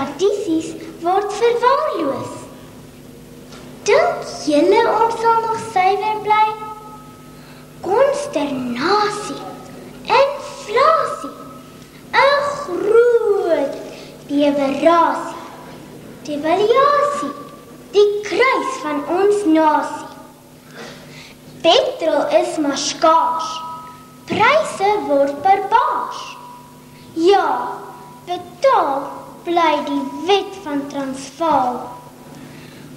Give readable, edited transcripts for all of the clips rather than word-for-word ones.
Tradisies word verwaarloos. Dink julle ons sal nog suiwer bly? Konsternasie, inflasie, 'n groot bewerasie, devaluasie, die kruis van ons nasie. Petrol is maar skaars, pryse word barbaars. Ja, betaal bly die wet van Transvaal.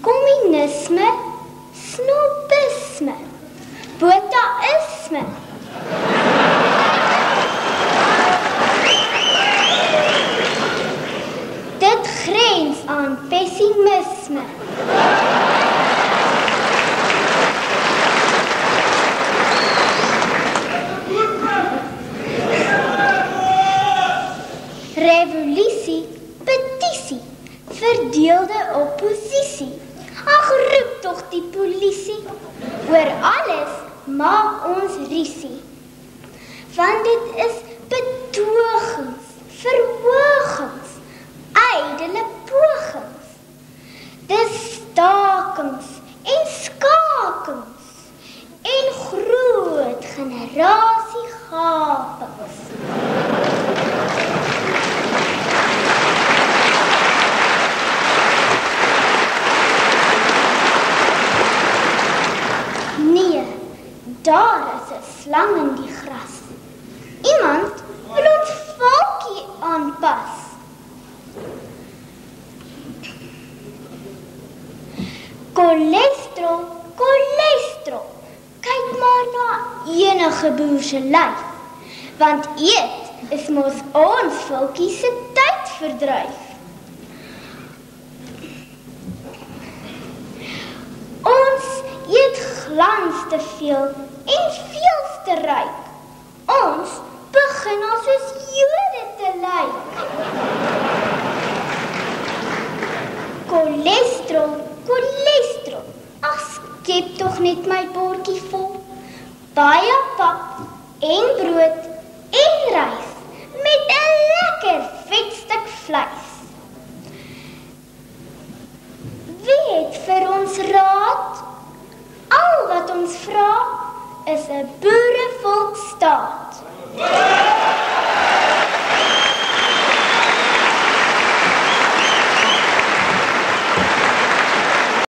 Kommunisme, snobisme, botaïsme. Dit grens aan pessimisme. Revolusie, petisie, verdeelde oppositie. Ag, roep tog die polisie. Oor alles maak ons risie. Want dit is betogings, verhoogings, ydelle pogings. Dis stakings en skakings en groot generasiegapings. Nee, daar is 'n slang in die gras. Iemand wil ons volkie aanpas. Cholesterol, cholesterol. Kyk maar na enige boer se lyf. Want eet is mos ons volkie se tydverdryf. Ons eet glans te veel en veel te ryk. Ons begin al soos Jode te lyk. Cholesterol, cholesterol. Ag, skep tog net my bordjie vol. Baie pap en brood en rys met 'n lekker vetstuk vleis. Wie het vir ons raad? Al wat ons vra is 'n boerevolkstaat.